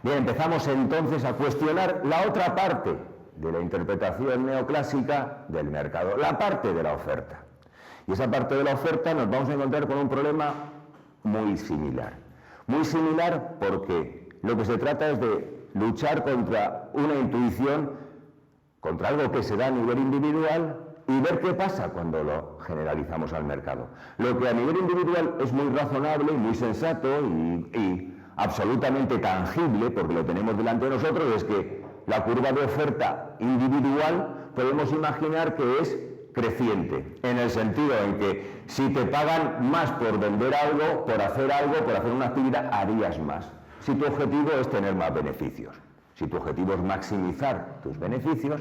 Bien, empezamos entonces a cuestionar la otra parte de la interpretación neoclásica del mercado, la parte de la oferta. Y esa parte de la oferta nos vamos a encontrar con un problema muy similar. Muy similar porque lo que se trata es de luchar contra una intuición, contra algo que se da a nivel individual y ver qué pasa cuando lo generalizamos al mercado. Lo que a nivel individual es muy razonable, muy sensato y absolutamente tangible, porque lo tenemos delante de nosotros, es que la curva de oferta individual podemos imaginar que es creciente, en el sentido en que si te pagan más por vender algo, por hacer una actividad, harías más. Si tu objetivo es tener más beneficios, si tu objetivo es maximizar tus beneficios,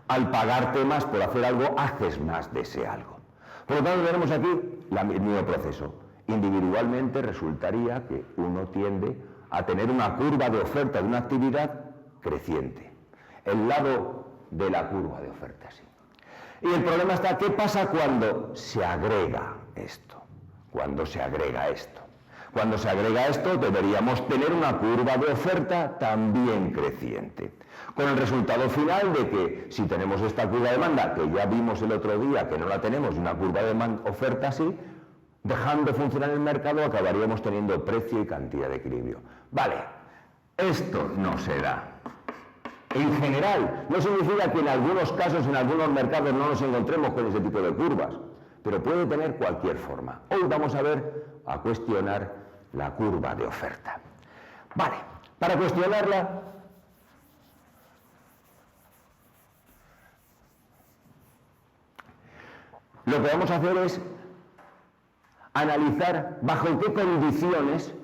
al pagarte más por hacer algo, haces más de ese algo. Por lo tanto, tenemos aquí el mismo proceso. Individualmente resultaría que uno tiende a tener una curva de oferta de una actividad creciente. El lado de la curva de oferta, sí. Y el problema está, ¿qué pasa cuando se agrega esto? Cuando se agrega esto. Cuando se agrega esto, deberíamos tener una curva de oferta también creciente. Con el resultado final de que si tenemos esta curva de demanda, que ya vimos el otro día que no la tenemos, una curva de oferta así, dejando de funcionar el mercado, acabaríamos teniendo precio y cantidad de equilibrio. Vale, esto no se da. En general, no significa que en algunos casos, en algunos mercados no nos encontremos con ese tipo de curvas, pero puede tener cualquier forma. Hoy vamos a cuestionar la curva de oferta. Vale, para cuestionarla, lo que vamos a hacer es analizar bajo qué condiciones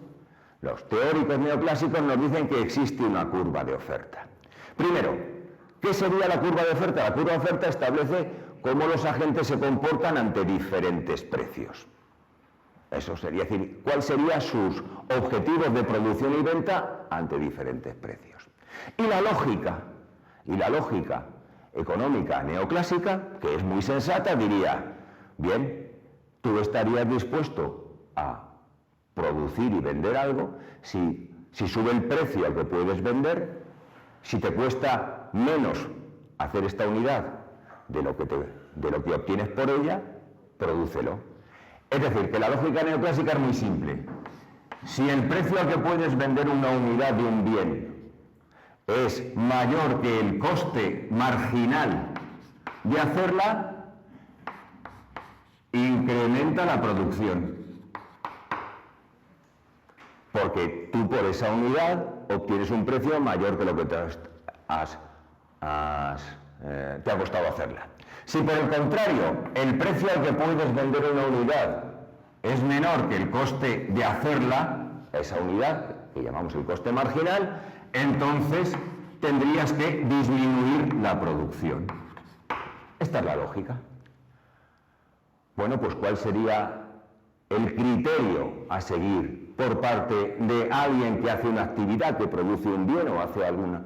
los teóricos neoclásicos nos dicen que existe una curva de oferta. Primero, ¿qué sería la curva de oferta? La curva de oferta establece cómo los agentes se comportan ante diferentes precios. Eso sería decir, cuáles serían sus objetivos de producción y venta ante diferentes precios. Y la lógica económica neoclásica, que es muy sensata, diría, bien, tú estarías dispuesto a producir y vender algo si sube el precio al que puedes vender, si te cuesta menos hacer esta unidad de lo que obtienes por ella, prodúcelo. Es decir, que la lógica neoclásica es muy simple. Si el precio al que puedes vender una unidad de un bien es mayor que el coste marginal de hacerla, incrementa la producción. Porque tú por esa unidad obtienes un precio mayor que lo que te ha costado hacerla. Si por el contrario el precio al que puedes vender una unidad es menor que el coste de hacerla, esa unidad, que llamamos el coste marginal, entonces tendrías que disminuir la producción. Esta es la lógica. Bueno, pues ¿cuál sería el criterio a seguir por parte de alguien que hace una actividad, que produce un bien o hace alguna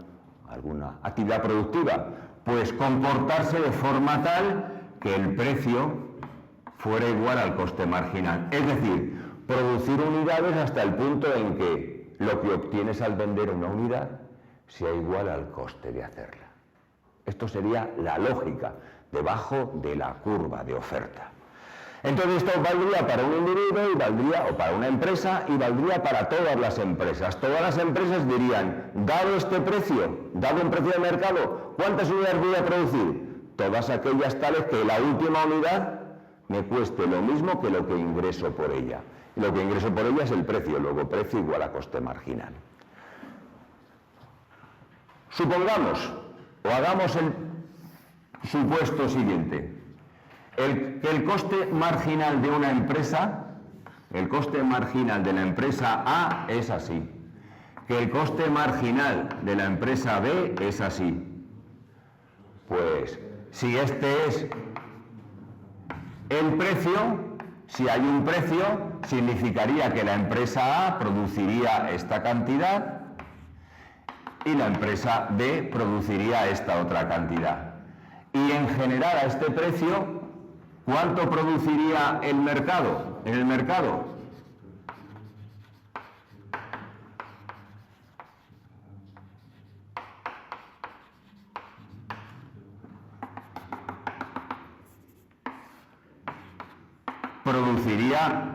actividad productiva? Pues comportarse de forma tal que el precio fuera igual al coste marginal. Es decir, producir unidades hasta el punto en que lo que obtienes al vender una unidad sea igual al coste de hacerla. Esto sería la lógica debajo de la curva de oferta. Entonces esto valdría para un individuo y valdría, o para una empresa, y valdría para todas las empresas. Todas las empresas dirían, dado este precio, dado un precio de mercado, ¿cuántas unidades voy a producir? Todas aquellas tales que la última unidad me cueste lo mismo que lo que ingreso por ella. Y lo que ingreso por ella es el precio, luego precio igual a coste marginal. Supongamos, o hagamos el supuesto siguiente. Que el coste marginal de una empresa, el coste marginal de la empresa A es así, que el coste marginal de la empresa B es así. Pues si este es el precio, si hay un precio, significaría que la empresa A produciría esta cantidad y la empresa B produciría esta otra cantidad. Y en general a este precio, ¿cuánto produciría el mercado? En el mercado, produciría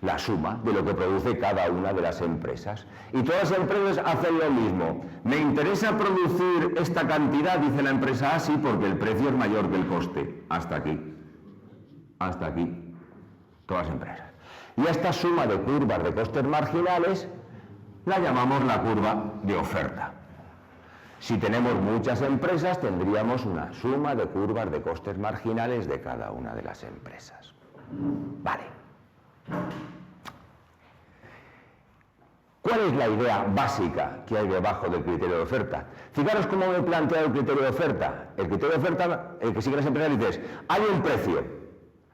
la suma de lo que produce cada una de las empresas. Y todas las empresas hacen lo mismo. Me interesa producir esta cantidad, dice la empresa A, sí, porque el precio es mayor que el coste. Hasta aquí. Hasta aquí. Todas las empresas. Y a esta suma de curvas de costes marginales la llamamos la curva de oferta. Si tenemos muchas empresas, tendríamos una suma de curvas de costes marginales de cada una de las empresas. Vale. ¿Cuál es la idea básica que hay debajo del criterio de oferta? Fijaros cómo me he planteado el criterio de oferta. El criterio de oferta, el que sigue las empresas, dices, hay un precio.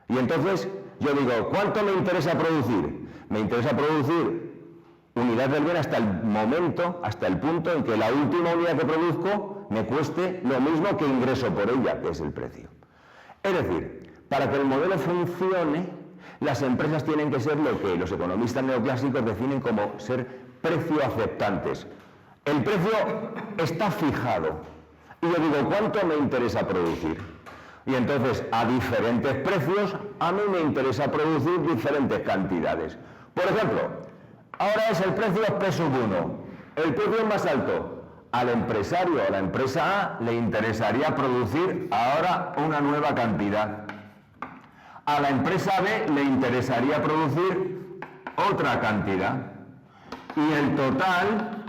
Y entonces yo digo, ¿cuánto me interesa producir? Me interesa producir unidad del bien hasta el momento, hasta el punto en que la última unidad que produzco me cueste lo mismo que ingreso por ella, que es el precio. Es decir, para que el modelo funcione, las empresas tienen que ser lo que los economistas neoclásicos definen como ser precio aceptantes. El precio está fijado y yo digo, ¿cuánto me interesa producir? Y entonces, a diferentes precios, a mí me interesa producir diferentes cantidades. Por ejemplo, ahora es el precio P/1. El precio más alto. Al empresario o a la empresa A le interesaría producir ahora una nueva cantidad. A la empresa B le interesaría producir otra cantidad. Y el total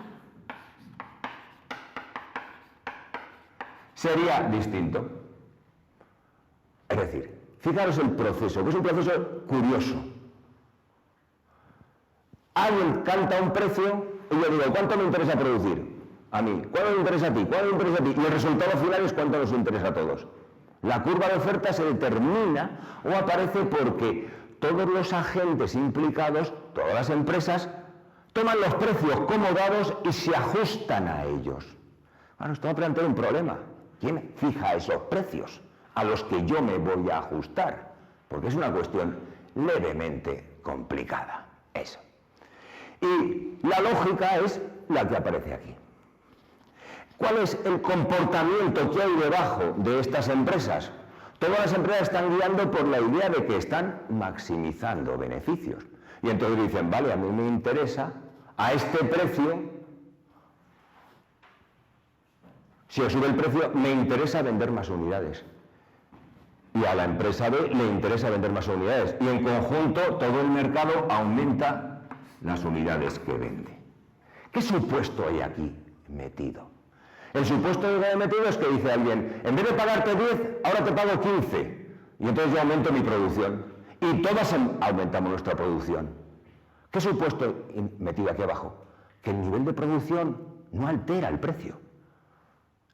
sería distinto. Es decir, fijaros el proceso, que es un proceso curioso. Alguien canta un precio y yo digo, ¿cuánto me interesa producir? A mí. ¿Cuánto me interesa a ti? ¿Cuánto me interesa a ti? Y el resultado final es cuánto nos interesa a todos. La curva de oferta se determina o aparece porque todos los agentes implicados, todas las empresas, toman los precios como dados y se ajustan a ellos. Bueno, esto va a plantear un problema. ¿Quién fija esos precios a los que yo me voy a ajustar? Porque es una cuestión levemente complicada. Eso. Y la lógica es la que aparece aquí. ¿Cuál es el comportamiento que hay debajo de estas empresas? Todas las empresas están guiando por la idea de que están maximizando beneficios. Y entonces dicen, vale, a mí me interesa, a este precio, si yo sube el precio, me interesa vender más unidades. Y a la empresa B le interesa vender más unidades. Y en conjunto, todo el mercado aumenta las unidades que vende. ¿Qué supuesto hay aquí metido? El supuesto que hay metido es que dice alguien, en vez de pagarte 10, ahora te pago 15. Y entonces yo aumento mi producción. Y todas aumentamos nuestra producción. ¿Qué supuesto metido aquí abajo? Que el nivel de producción no altera el precio.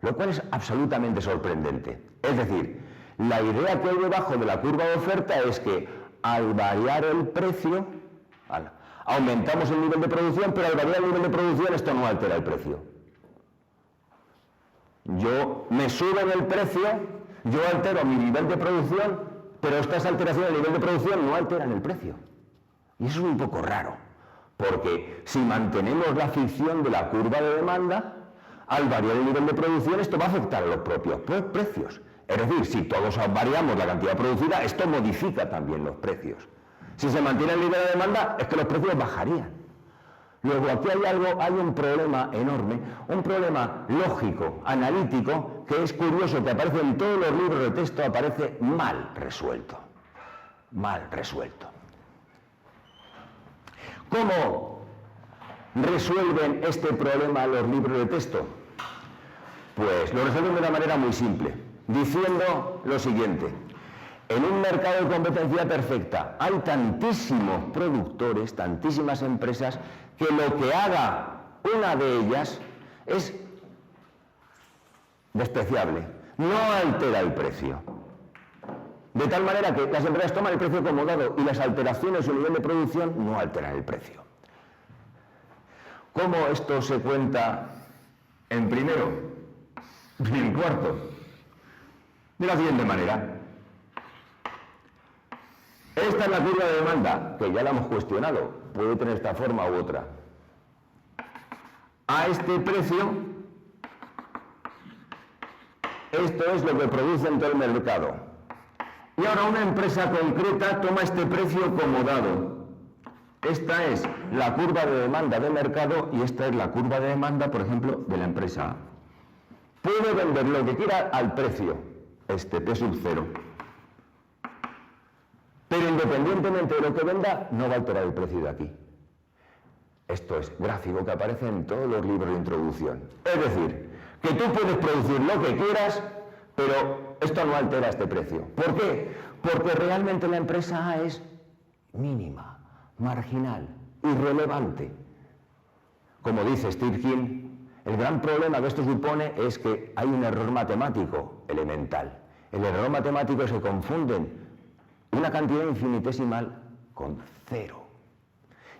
Lo cual es absolutamente sorprendente. Es decir, la idea que hay debajo de la curva de oferta es que al variar el precio, aumentamos el nivel de producción, pero al variar el nivel de producción esto no altera el precio. Yo me suben el precio, yo altero mi nivel de producción, pero estas alteraciones del nivel de producción no alteran el precio. Y eso es un poco raro, porque si mantenemos la ficción de la curva de demanda, al variar el nivel de producción esto va a afectar a los propios precios. Es decir, si todos variamos la cantidad producida, esto modifica también los precios. Si se mantiene el nivel de demanda, es que los precios bajarían. Luego aquí hay un problema enorme, un problema lógico, analítico, que es curioso, que aparece en todos los libros de texto, aparece mal resuelto. Mal resuelto. ¿Cómo resuelven este problema los libros de texto? Pues lo resuelven de una manera muy simple, diciendo lo siguiente. En un mercado de competencia perfecta hay tantísimos productores, tantísimas empresas, que lo que haga una de ellas es despreciable, no altera el precio. De tal manera que las empresas toman el precio como dado y las alteraciones en el nivel de producción no alteran el precio. ¿Cómo esto se cuenta en primero y en cuarto? De la siguiente manera. Esta es la curva de demanda, que ya la hemos cuestionado, puede tener esta forma u otra. A este precio Esto es lo que produce en todo el mercado. Y ahora una empresa concreta toma este precio como dado. Esta es la curva de demanda de mercado y esta es la curva de demanda, por ejemplo, de la empresa A. Puede vender lo que quiera al precio, este P sub 0. Pero independientemente de lo que venda, no va a alterar el precio de aquí. Esto es gráfico que aparece en todos los libros de introducción. Es decir, que tú puedes producir lo que quieras, pero esto no altera este precio. ¿Por qué? Porque realmente la empresa A es mínima, marginal, irrelevante. Como dice Steve King, el gran problema que esto supone es que hay un error matemático elemental. El error matemático es que confunden una cantidad infinitesimal con cero.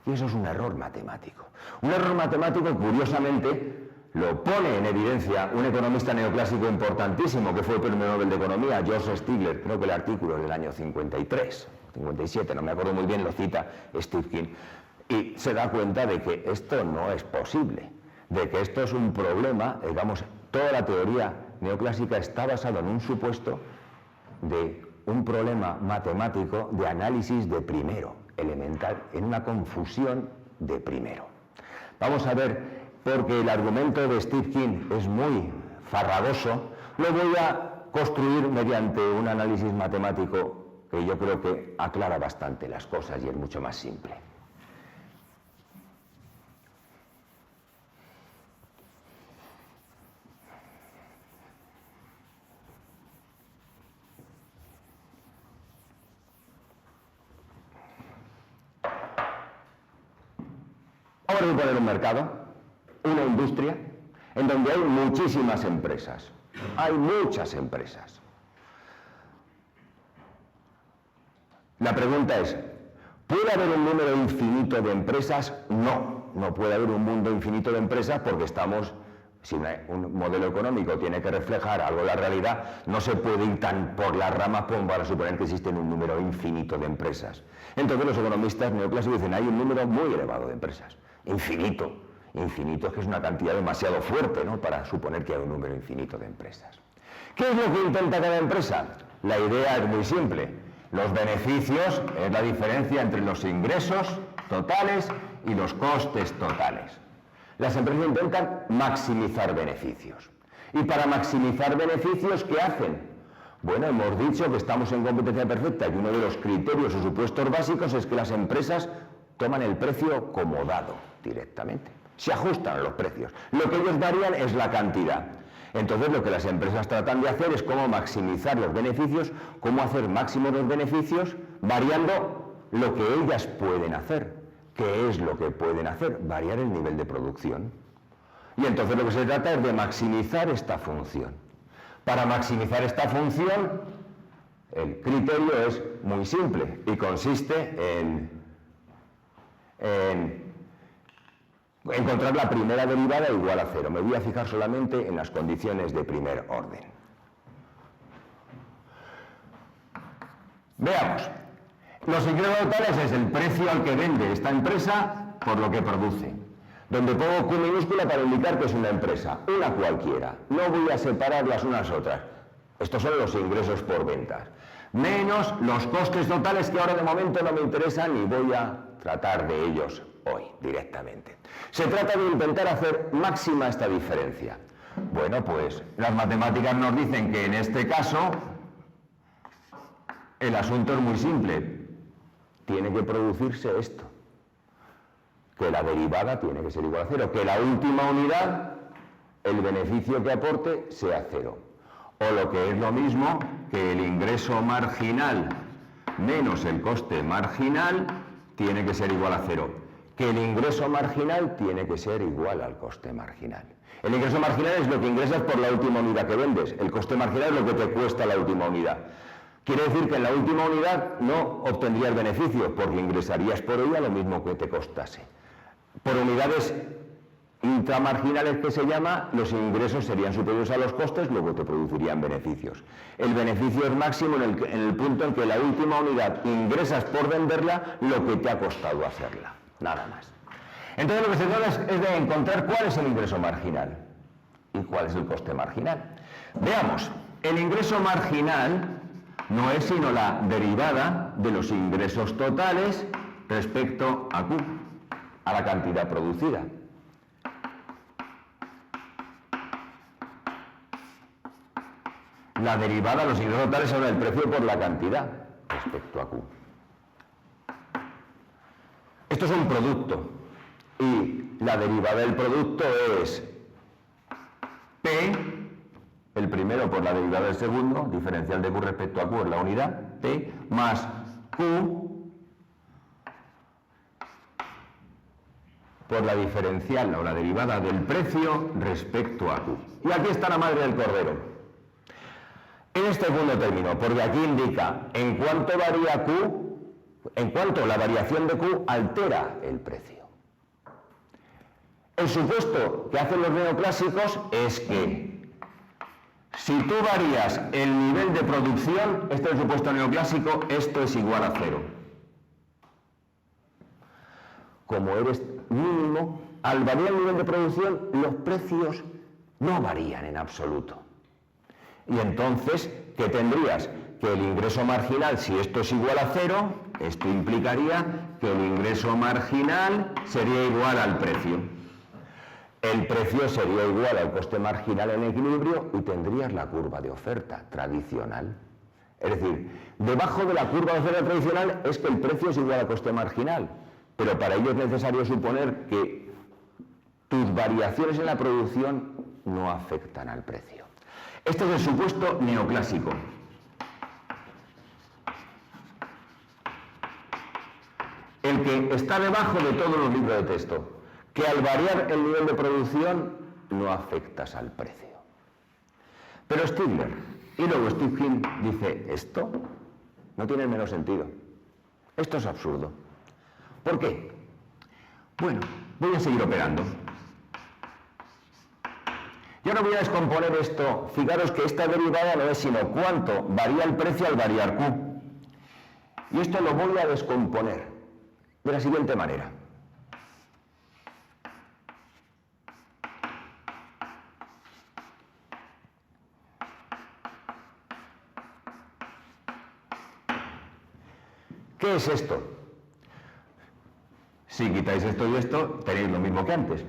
Y eso es un error matemático. Un error matemático, curiosamente, lo pone en evidencia un economista neoclásico importantísimo que fue el premio Nobel de Economía, George Stigler, creo que el artículo es del año 53, 57, no me acuerdo muy bien, lo cita Steve King, y se da cuenta de que esto no es posible, de que esto es un problema, digamos, toda la teoría neoclásica está basada en un supuesto de un problema matemático de análisis de primero, elemental, en una confusión de primero. Vamos a ver, porque el argumento de Steve King es muy farragoso, lo voy a construir mediante un análisis matemático que yo creo que aclara bastante las cosas y es mucho más simple. Vamos a poner un mercado, una industria, en donde hay muchísimas empresas. Hay muchas empresas. La pregunta es, ¿puede haber un número infinito de empresas? No, no puede haber un mundo infinito de empresas porque estamos, si un modelo económico tiene que reflejar algo de la realidad, no se puede ir tan por las ramas como para suponer que existen un número infinito de empresas. Entonces los economistas neoclásicos dicen, hay un número muy elevado de empresas. Infinito. Infinito es que es una cantidad demasiado fuerte, ¿no?, para suponer que hay un número infinito de empresas. ¿Qué es lo que intenta cada empresa? La idea es muy simple. Los beneficios es la diferencia entre los ingresos totales y los costes totales. Las empresas intentan maximizar beneficios. Y para maximizar beneficios, ¿qué hacen? Bueno, hemos dicho que estamos en competencia perfecta y uno de los criterios o supuestos básicos es que las empresas toman el precio como dado directamente. Se ajustan a los precios. Lo que ellos varían es la cantidad. Entonces lo que las empresas tratan de hacer es cómo maximizar los beneficios, cómo hacer máximos los beneficios, variando lo que ellas pueden hacer. ¿Qué es lo que pueden hacer? Variar el nivel de producción. Y entonces lo que se trata es de maximizar esta función. Para maximizar esta función, el criterio es muy simple y consiste en encontrar la primera derivada igual a cero. Me voy a fijar solamente en las condiciones de primer orden. Veamos. Los ingresos totales es el precio al que vende esta empresa por lo que produce. Donde pongo Q minúscula para indicar que es una empresa, una cualquiera. No voy a separar las unas otras. Estos son los ingresos por ventas. Menos los costes totales que ahora de momento no me interesan y voy a tratar de ellos hoy directamente. Se trata de intentar hacer máxima esta diferencia. Bueno, pues las matemáticas nos dicen que en este caso el asunto es muy simple. Tiene que producirse esto. Que la derivada tiene que ser igual a cero. Que la última unidad, el beneficio que aporte, sea cero. O lo que es lo mismo, que el ingreso marginal menos el coste marginal tiene que ser igual a cero. Que el ingreso marginal tiene que ser igual al coste marginal. El ingreso marginal es lo que ingresas por la última unidad que vendes. El coste marginal es lo que te cuesta la última unidad. Quiere decir que en la última unidad no obtendrías beneficio, porque ingresarías por ella lo mismo que te costase. Por unidades intramarginales, que se llama, los ingresos serían superiores a los costes, luego te producirían beneficios. El beneficio es máximo en el punto en que la última unidad ingresas por venderla lo que te ha costado hacerla. Nada más. Entonces lo que se trata es de encontrar cuál es el ingreso marginal y cuál es el coste marginal. Veamos, el ingreso marginal no es sino la derivada de los ingresos totales respecto a Q, a la cantidad producida. La derivada de los ingresos totales es el precio por la cantidad respecto a Q. Esto es un producto y la derivada del producto es P, el primero por la derivada del segundo, diferencial de Q respecto a Q es la unidad, P, más Q por la diferencial o la derivada del precio respecto a Q. Y aquí está la madre del cordero. En este segundo término, porque aquí indica en cuánto varía Q, en cuánto la variación de Q altera el precio. El supuesto que hacen los neoclásicos es que si tú varías el nivel de producción, este es el supuesto neoclásico, esto es igual a cero. Como eres mínimo, al variar el nivel de producción, los precios no varían en absoluto. Y entonces, ¿qué tendrías? Que el ingreso marginal, si esto es igual a cero, esto implicaría que el ingreso marginal sería igual al precio. El precio sería igual al coste marginal en equilibrio y tendrías la curva de oferta tradicional. Es decir, debajo de la curva de oferta tradicional es que el precio es igual al coste marginal, pero para ello es necesario suponer que tus variaciones en la producción no afectan al precio. Este es el supuesto neoclásico. El que está debajo de todos los libros de texto, que al variar el nivel de producción no afectas al precio. Pero Stigler y luego Stephen dice, esto no tiene el menor sentido. Esto es absurdo. ¿Por qué? Bueno, voy a seguir operando. Yo no voy a descomponer esto. Fijaros que esta derivada no es sino cuánto varía el precio al variar Q. Y esto lo voy a descomponer de la siguiente manera. ¿Qué es esto? Si quitáis esto y esto, tenéis lo mismo que antes.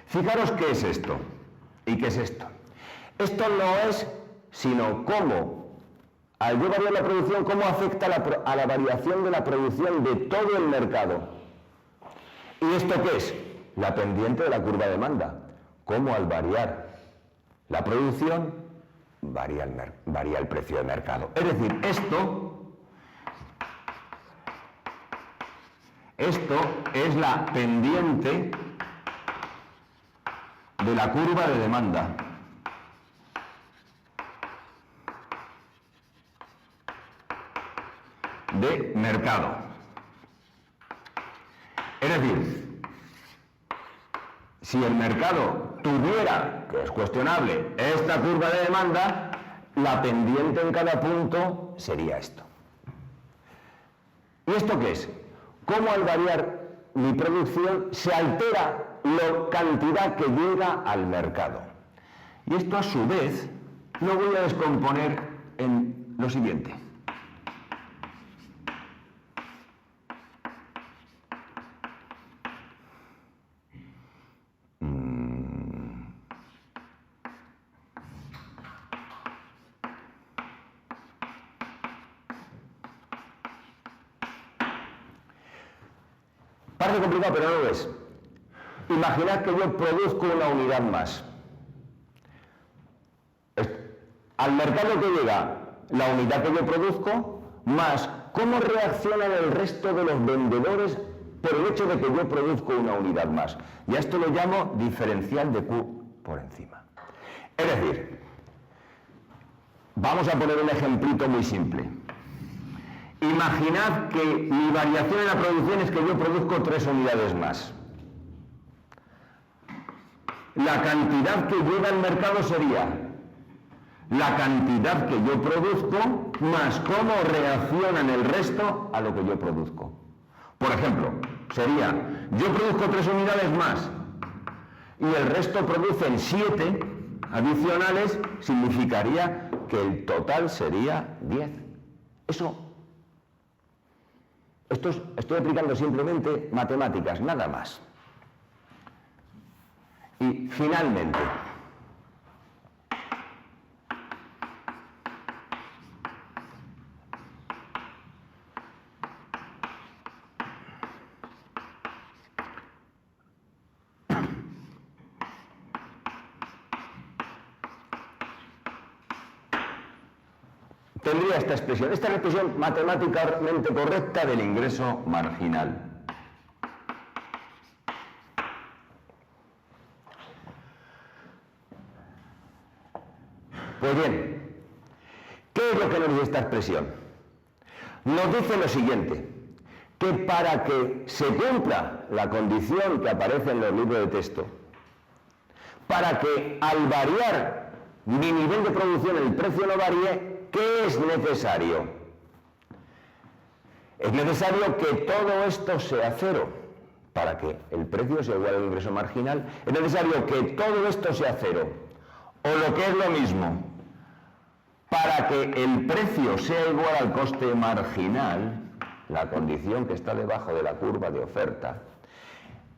Fijaros qué es esto y qué es esto. Esto no es sino cómo, al yo variar la producción, cómo afecta a la variación de la producción de todo el mercado. ¿Y esto qué es? La pendiente de la curva de demanda. Cómo al variar la producción, varía el precio de mercado. Es decir, esto es la pendiente de la curva de demanda. De mercado. Es decir, si el mercado tuviera, que es cuestionable, esta curva de demanda, la pendiente en cada punto sería esto. ¿Y esto qué es? Cómo al variar mi producción se altera la cantidad que llega al mercado. Y esto a su vez lo voy a descomponer en lo siguiente. Parece complicado, pero no lo es. Imaginad que yo produzco una unidad más. Al mercado que llega la unidad que yo produzco, más cómo reaccionan el resto de los vendedores por el hecho de que yo produzco una unidad más. Y a esto lo llamo diferencial de Q por encima. Es decir, vamos a poner un ejemplito muy simple. Imaginad que mi variación en la producción es que yo produzco 3 unidades más. La cantidad que llega al mercado sería la cantidad que yo produzco más cómo reaccionan el resto a lo que yo produzco. Por ejemplo, sería, yo produzco 3 unidades más y el resto producen 7, adicionales significaría que el total sería 10. Estoy aplicando simplemente matemáticas, nada más. Y finalmente, tendría esta es la expresión matemáticamente correcta del ingreso marginal. Pues bien, ¿qué es lo que nos dice esta expresión? Nos dice lo siguiente, que para que se cumpla la condición que aparece en los libros de texto, para que al variar mi nivel de producción el precio no varíe, ¿qué es necesario? Es necesario que todo esto sea cero. Para que el precio sea igual al ingreso marginal, es necesario que todo esto sea cero. O lo que es lo mismo, para que el precio sea igual al coste marginal, la condición que está debajo de la curva de oferta,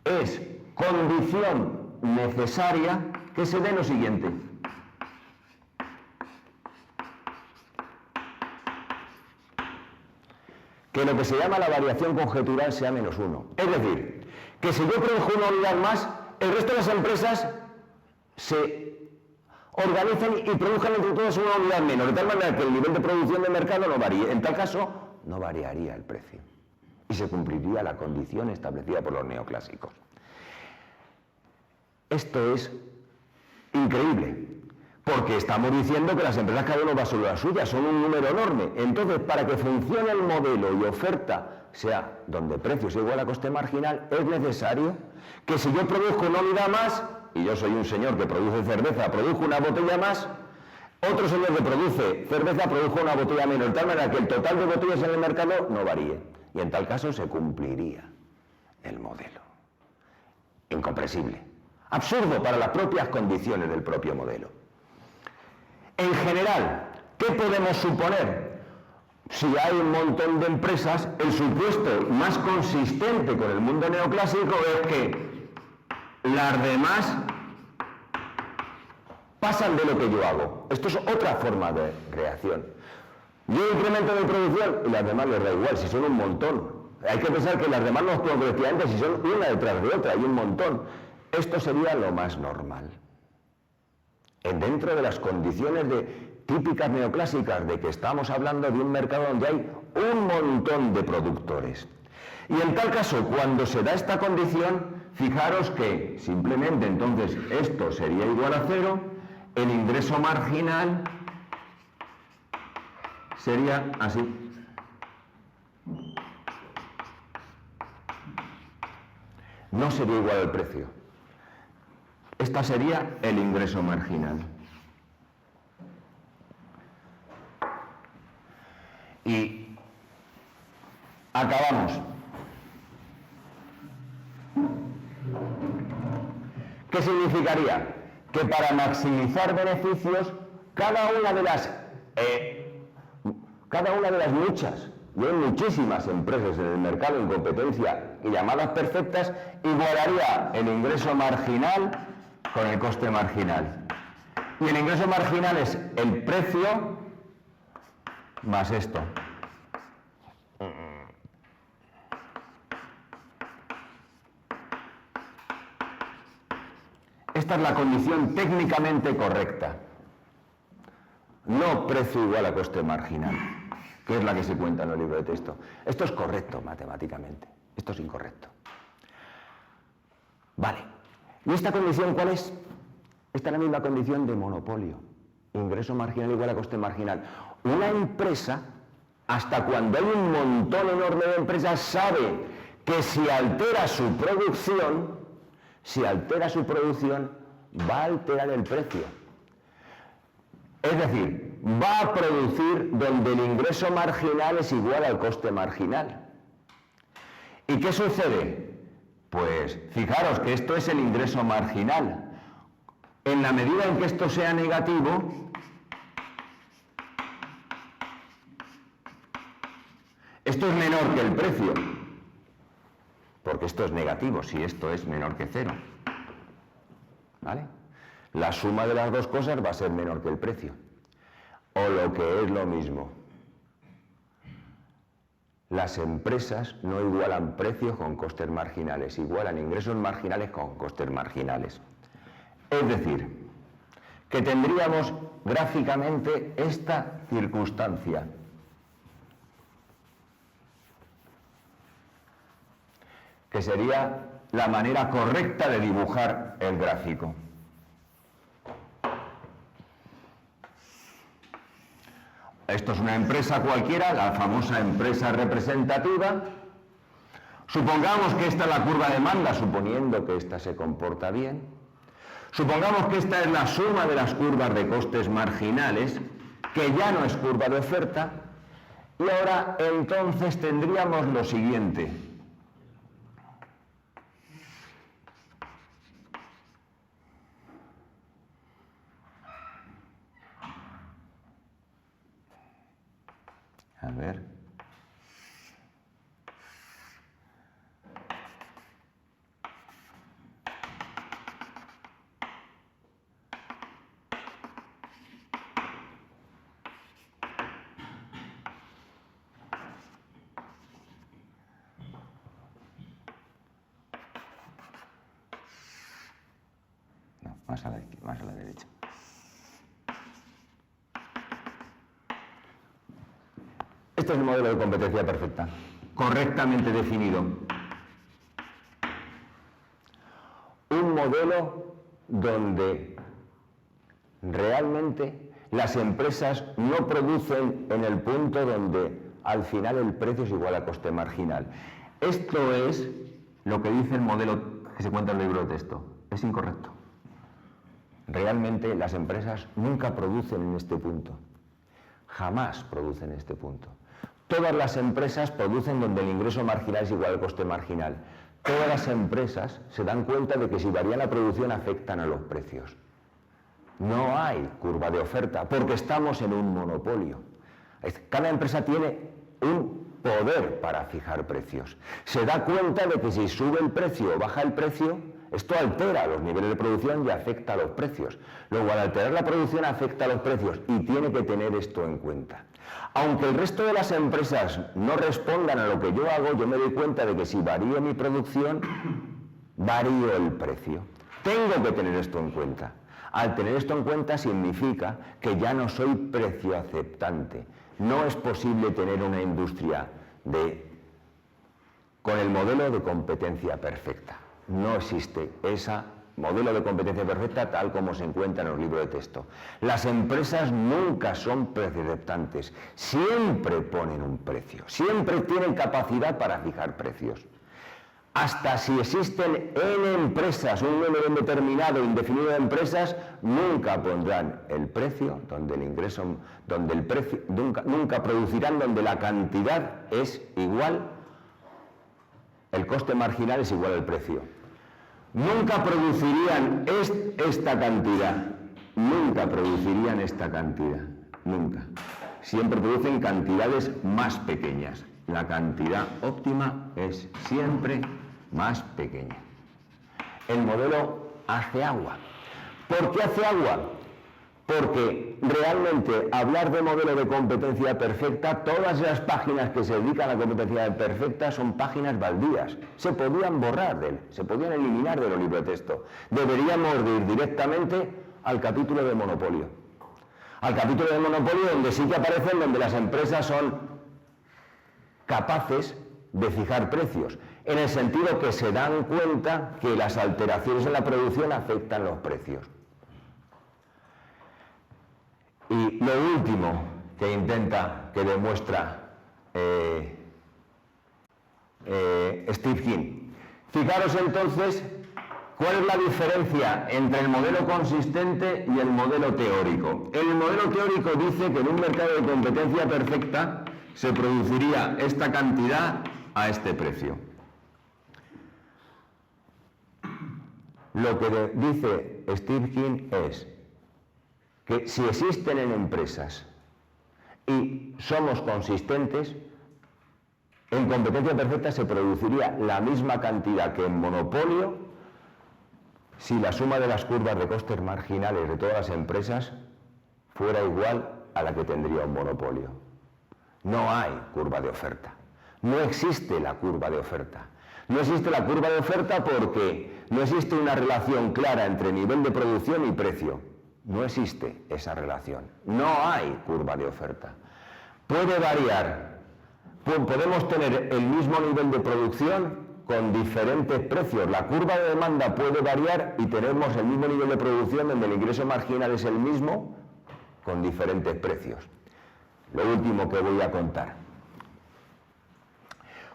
es condición necesaria que se dé lo siguiente. Que lo que se llama la variación conjetural sea -1. Es decir, que si yo produjo una unidad más, el resto de las empresas se organizan y produzcan entre todas una unidad menos, de tal manera que el nivel de producción de mercado no varíe. En tal caso, no variaría el precio y se cumpliría la condición establecida por los neoclásicos. Esto es increíble, porque estamos diciendo que las empresas cada uno va sobre la suya, son un número enorme. Entonces, para que funcione el modelo y oferta sea donde precio sea igual a coste marginal, es necesario que si yo produzco una unidad más, y yo soy un señor que produce cerveza, produzco una botella más, otro señor que produce cerveza produjo una botella menos, de tal manera que el total de botellas en el mercado no varíe. Y en tal caso se cumpliría el modelo. Incomprensible. Absurdo para las propias condiciones del propio modelo. En general, ¿qué podemos suponer? Si hay un montón de empresas, el supuesto más consistente con el mundo neoclásico es que las demás pasan de lo que yo hago. Esto es otra forma de reacción. Yo incremento mi producción y las demás les da igual, si son un montón. Hay que pensar que las demás no actúan colectivamente, si son una detrás de otra, hay un montón. Esto sería lo más normal. Dentro de las condiciones típicas neoclásicas de que estamos hablando de un mercado donde hay un montón de productores. Y en tal caso, cuando se da esta condición, fijaros que simplemente entonces esto sería igual a 0, el ingreso marginal sería así. No sería igual al precio. Esta sería el ingreso marginal. Y acabamos. ¿Qué significaría? Que para maximizar beneficios, cada una de las muchas, y hay muchísimas empresas en el mercado en competencia y llamadas perfectas, igualaría el ingreso marginal con el coste marginal. Y el ingreso marginal es el precio más esto. Esta es la condición técnicamente correcta. No precio igual a coste marginal, que es la que se cuenta en el libro de texto. Esto es correcto matemáticamente, esto es incorrecto. Vale. ¿Y esta condición cuál es? Esta es la misma condición de monopolio. Ingreso marginal igual a coste marginal. Una empresa, hasta cuando hay un montón enorme de empresas, sabe que si altera su producción, va a alterar el precio. Es decir, va a producir donde el ingreso marginal es igual al coste marginal. ¿Y qué sucede? Pues fijaros que esto es el ingreso marginal. En la medida en que esto sea negativo, esto es menor que el precio, porque esto es negativo si esto es menor que cero. ¿Vale? La suma de las dos cosas va a ser menor que el precio. O lo que es lo mismo, las empresas no igualan precios con costes marginales, igualan ingresos marginales con costes marginales. Es decir, que tendríamos gráficamente esta circunstancia. Que sería la manera correcta de dibujar el gráfico. Esto es una empresa cualquiera, la famosa empresa representativa. Supongamos que esta es la curva de demanda, suponiendo que esta se comporta bien. Supongamos que esta es la suma de las curvas de costes marginales, que ya no es curva de oferta. Y ahora entonces tendríamos lo siguiente. A ver. No, más a la derecha. Este es el modelo de competencia perfecta, correctamente definido. Un modelo donde realmente las empresas no producen en el punto donde al final el precio es igual a coste marginal. Esto es lo que dice el modelo que se cuenta en el libro de texto. Es incorrecto. Realmente las empresas nunca producen en este punto. Jamás producen en este punto. Todas las empresas producen donde el ingreso marginal es igual al coste marginal. Todas las empresas se dan cuenta de que si varía la producción afectan a los precios. No hay curva de oferta porque estamos en un monopolio. Cada empresa tiene un poder para fijar precios. Se da cuenta de que si sube el precio o baja el precio, esto altera los niveles de producción y afecta a los precios. Luego, al alterar la producción afecta a los precios y tiene que tener esto en cuenta. Aunque el resto de las empresas no respondan a lo que yo hago, yo me doy cuenta de que si varío mi producción, varío el precio. Tengo que tener esto en cuenta. Al tener esto en cuenta significa que ya no soy precio aceptante. No es posible tener una industria con el modelo de competencia perfecta. No existe ese modelo de competencia perfecta tal como se encuentra en los libros de texto. Las empresas nunca son precio aceptantes, siempre ponen un precio, siempre tienen capacidad para fijar precios. Hasta si existen N empresas, un número indeterminado, indefinido de empresas, nunca pondrán el precio donde el ingreso, donde el precio, nunca producirán donde la cantidad es igual, el coste marginal es igual al precio. Nunca producirían esta cantidad, nunca producirían esta cantidad, nunca. Siempre producen cantidades más pequeñas. La cantidad óptima es siempre más pequeña. El modelo hace agua. ¿Por qué hace agua? Porque realmente hablar de modelo de competencia perfecta, todas las páginas que se dedican a la competencia perfecta son páginas baldías. Se podían borrar se podían eliminar de los libros de texto. Deberíamos ir directamente al capítulo de monopolio. Al capítulo de monopolio donde sí que aparecen donde las empresas son capaces de fijar precios, en el sentido que se dan cuenta que las alteraciones en la producción afectan los precios. Y lo último que demuestra Steve King. Fijaros entonces cuál es la diferencia entre el modelo consistente y el modelo teórico. El modelo teórico dice que en un mercado de competencia perfecta se produciría esta cantidad a este precio. Lo que dice Steve King es que si existen en empresas y somos consistentes, en competencia perfecta se produciría la misma cantidad que en monopolio si la suma de las curvas de costes marginales de todas las empresas fuera igual a la que tendría un monopolio. No hay curva de oferta. No existe la curva de oferta. No existe la curva de oferta porque no existe una relación clara entre nivel de producción y precio. No existe esa relación. No hay curva de oferta. Puede variar. Podemos tener el mismo nivel de producción con diferentes precios. La curva de demanda puede variar y tenemos el mismo nivel de producción donde el ingreso marginal es el mismo con diferentes precios. Lo último que voy a contar.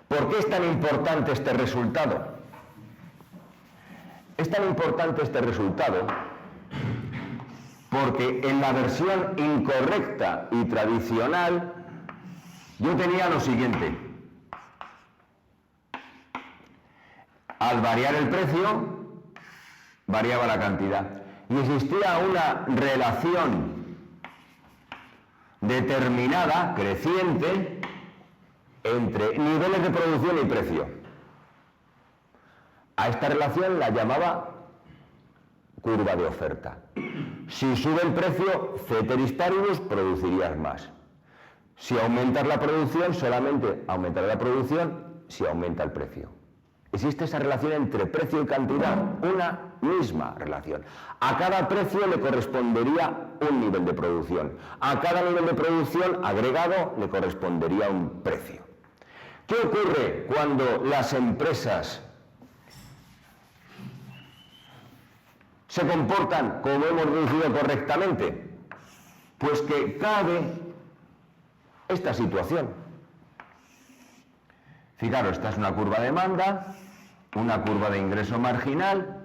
¿Por qué es tan importante este resultado? Es tan importante este resultado porque en la versión incorrecta y tradicional yo tenía lo siguiente. Al variar el precio, variaba la cantidad. Y existía una relación determinada, creciente, entre niveles de producción y precio. A esta relación la llamaba curva de oferta. Si sube el precio, ceteris paribus, producirías más. Si aumentas la producción, solamente aumentará la producción si aumenta el precio. Existe esa relación entre precio y cantidad, una misma relación. A cada precio le correspondería un nivel de producción. A cada nivel de producción agregado le correspondería un precio. ¿Qué ocurre cuando las empresas se comportan como hemos deducido correctamente? Pues que cabe esta situación. Fijaros, esta es una curva de demanda, una curva de ingreso marginal,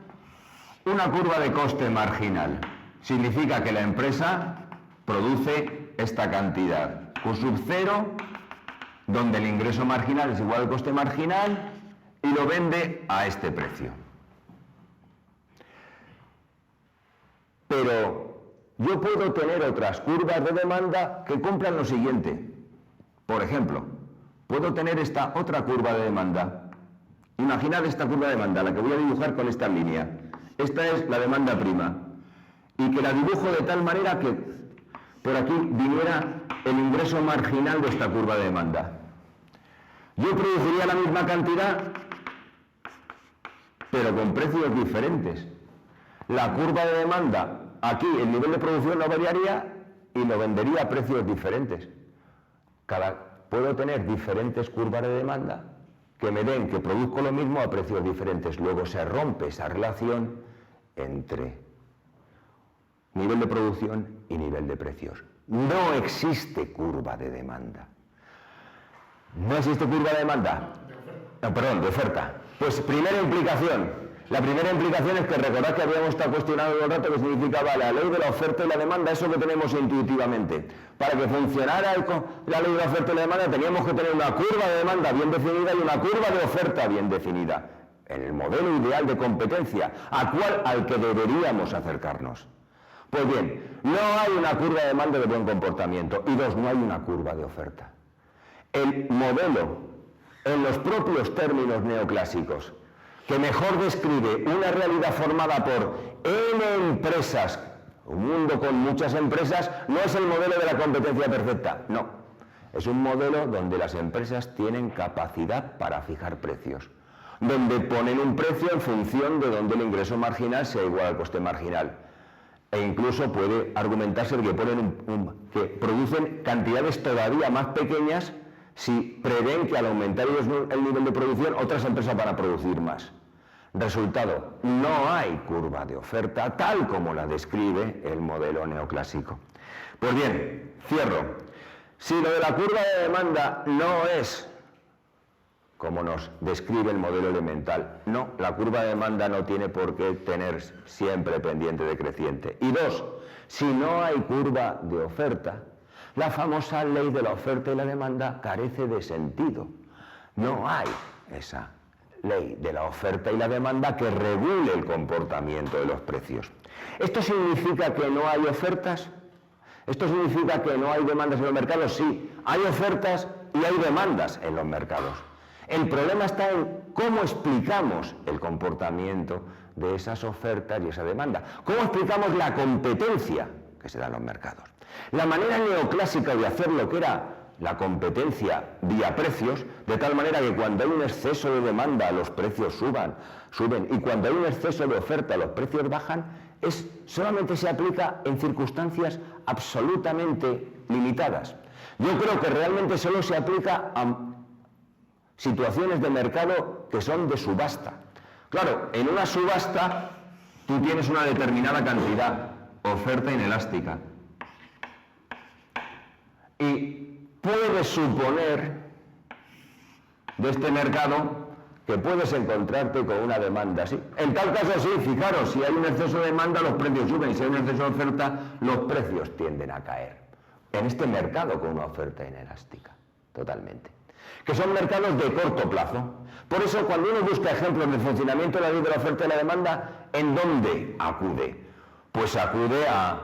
una curva de coste marginal. Significa que la empresa produce esta cantidad. Q sub 0, donde el ingreso marginal es igual al coste marginal, y lo vende a este precio. Pero yo puedo tener otras curvas de demanda que cumplan lo siguiente. Por ejemplo, puedo tener esta otra curva de demanda. Imaginad esta curva de demanda, la que voy a dibujar con esta línea. Esta es la demanda prima. Y que la dibujo de tal manera que por aquí viniera el ingreso marginal de esta curva de demanda. Yo produciría la misma cantidad, pero con precios diferentes. La curva de demanda, aquí el nivel de producción no variaría y lo vendería a precios diferentes. Puedo tener diferentes curvas de demanda que me den que produzco lo mismo a precios diferentes. Luego se rompe esa relación entre nivel de producción y nivel de precios. No existe curva de demanda. ¿No existe curva de demanda? No, perdón, de oferta. Pues primera implicación. La primera implicación es que recordad que habíamos estado cuestionando todo el rato qué significaba la ley de la oferta y la demanda, eso que tenemos intuitivamente. Para que funcionara la ley de la oferta y la demanda teníamos que tener una curva de demanda bien definida y una curva de oferta bien definida. En el modelo ideal de competencia, al que deberíamos acercarnos. Pues bien, no hay una curva de demanda de buen comportamiento. Y dos, no hay una curva de oferta. El modelo, en los propios términos neoclásicos, que mejor describe una realidad formada por N empresas, un mundo con muchas empresas, no es el modelo de la competencia perfecta, no. Es un modelo donde las empresas tienen capacidad para fijar precios, donde ponen un precio en función de donde el ingreso marginal sea igual al coste marginal. E incluso puede argumentarse que que producen cantidades todavía más pequeñas si prevén que al aumentar el nivel de producción otras empresas van a producir más. Resultado, no hay curva de oferta tal como la describe el modelo neoclásico. Pues bien, cierro. Si lo de la curva de demanda no es como nos describe el modelo elemental, no, la curva de demanda no tiene por qué tener siempre pendiente decreciente. Y dos, si no hay curva de oferta, la famosa ley de la oferta y la demanda carece de sentido. No hay esa ley de la oferta y la demanda que regule el comportamiento de los precios. ¿Esto significa que no hay ofertas? ¿Esto significa que no hay demandas en los mercados? Sí, hay ofertas y hay demandas en los mercados. El problema está en cómo explicamos el comportamiento de esas ofertas y esa demanda. ¿Cómo explicamos la competencia que se da en los mercados? La manera neoclásica de hacer lo que era la competencia vía precios, de tal manera que cuando hay un exceso de demanda los precios suben y cuando hay un exceso de oferta los precios bajan, solamente se aplica en circunstancias absolutamente limitadas. Yo creo que realmente solo se aplica a situaciones de mercado que son de subasta. Claro, en una subasta tú tienes una determinada cantidad, oferta inelástica. Y puedes suponer de este mercado que puedes encontrarte con una demanda así. En tal caso sí, fijaros, si hay un exceso de demanda los precios suben y si hay un exceso de oferta los precios tienden a caer. En este mercado con una oferta inelástica, totalmente. Que son mercados de corto plazo. Por eso cuando uno busca ejemplos del funcionamiento de la ley de la oferta y la demanda, ¿en dónde acude? Pues acude a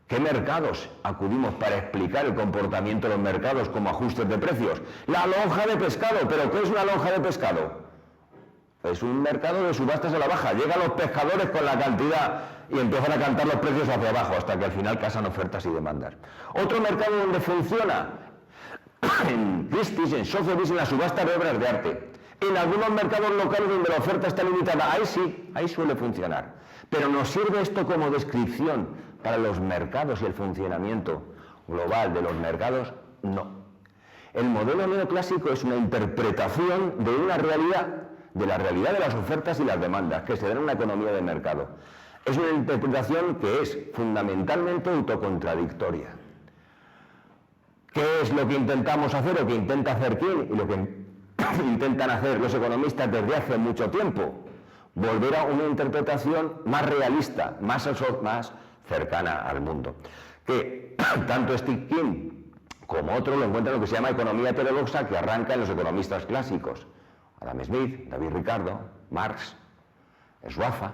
¿qué mercados acudimos para explicar el comportamiento de los mercados como ajustes de precios? La lonja de pescado. ¿Pero qué es una lonja de pescado? Es un mercado de subastas a la baja. Llegan los pescadores con la cantidad y empiezan a cantar los precios hacia abajo hasta que al final casan ofertas y demandas. Otro mercado donde funciona en Christie's, en Sotheby's, en la subasta de obras de arte. En algunos mercados locales donde la oferta está limitada, ahí sí, ahí suele funcionar. Pero ¿nos sirve esto como descripción para los mercados y el funcionamiento global de los mercados? No. El modelo neoclásico es una interpretación de una realidad, de la realidad de las ofertas y las demandas que se dan en una economía de mercado. Es una interpretación que es fundamentalmente autocontradictoria. ¿Qué es lo que intentamos hacer o que intenta hacer quién y lo que intentan hacer los economistas desde hace mucho tiempo? Volver a una interpretación más realista, más cercana al mundo. Que tanto Steve King como otros lo encuentran en lo que se llama economía heterodoxa, que arranca en los economistas clásicos. Adam Smith, David Ricardo, Marx, Schwaffa.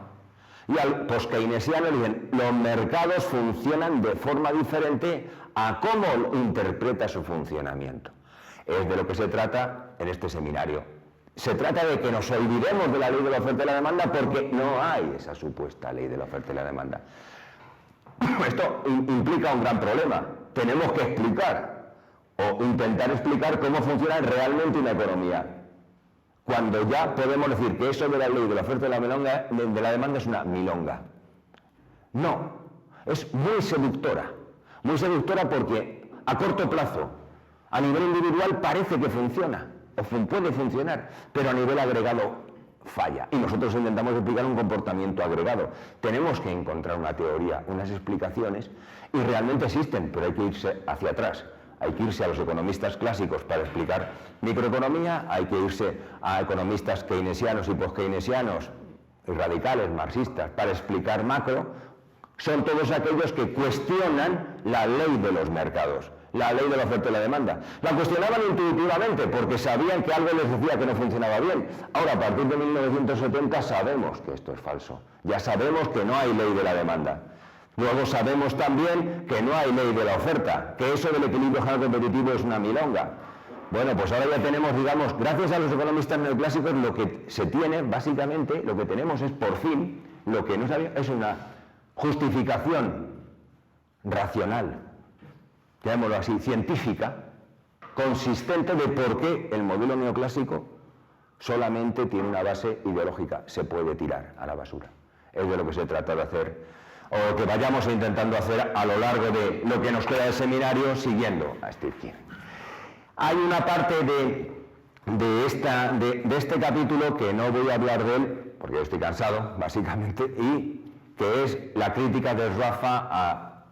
Y al post-keynesiano le dicen, los mercados funcionan de forma diferente a cómo interpreta su funcionamiento. Es de lo que se trata en este seminario. Se trata de que nos olvidemos de la ley de la oferta y la demanda porque no hay esa supuesta ley de la oferta y la demanda. Esto implica un gran problema. Tenemos que explicar o intentar explicar cómo funciona realmente una economía. Cuando ya podemos decir que eso de la ley de la oferta y la demanda es una milonga. No, es muy seductora porque a corto plazo, a nivel individual parece que funciona, o puede funcionar, pero a nivel agregado falla. Y nosotros intentamos explicar un comportamiento agregado. Tenemos que encontrar una teoría, unas explicaciones, y realmente existen, pero hay que irse hacia atrás. Hay que irse a los economistas clásicos para explicar microeconomía, hay que irse a economistas keynesianos y post-keynesianos y radicales, marxistas, para explicar macro. Son todos aquellos que cuestionan la ley de los mercados, la ley de la oferta y la demanda. La cuestionaban intuitivamente porque sabían que algo les decía que no funcionaba bien. Ahora, a partir de 1970 sabemos que esto es falso. Ya sabemos que no hay ley de la demanda. Luego sabemos también que no hay ley de la oferta, que eso del equilibrio general competitivo es una milonga. Bueno, pues ahora ya tenemos, digamos, gracias a los economistas neoclásicos, lo que se tiene, básicamente, lo que tenemos es, por fin, lo que no sabía, es una justificación racional, llamémoslo así, científica, consistente de por qué el modelo neoclásico solamente tiene una base ideológica, se puede tirar a la basura. Es de lo que se trata de hacer, o que vayamos intentando hacer a lo largo de lo que nos queda del seminario siguiendo a Steve King. Hay una parte de este capítulo que no voy a hablar de él, porque yo estoy cansado, básicamente, y que es la crítica de Schwaffa a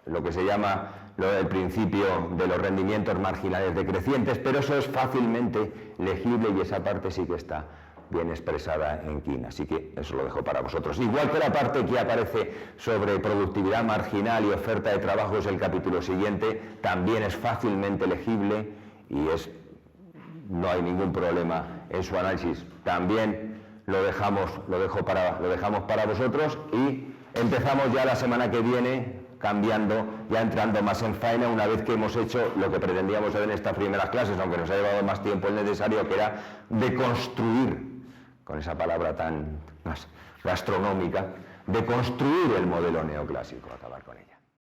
lo que se llama el principio de los rendimientos marginales decrecientes, pero eso es fácilmente legible y esa parte sí que está bien expresada en King, así que eso lo dejo para vosotros. Igual que la parte que aparece sobre productividad marginal y oferta de trabajo es el capítulo siguiente, también es fácilmente legible y no hay ningún problema en su análisis también lo dejamos para vosotros, y empezamos ya la semana que viene cambiando, ya entrando más en faena, una vez que hemos hecho lo que pretendíamos hacer en estas primeras clases, aunque nos ha llevado más tiempo el necesario, que era deconstruir, con esa palabra tan más gastronómica, de construir el modelo neoclásico, acabar con ella.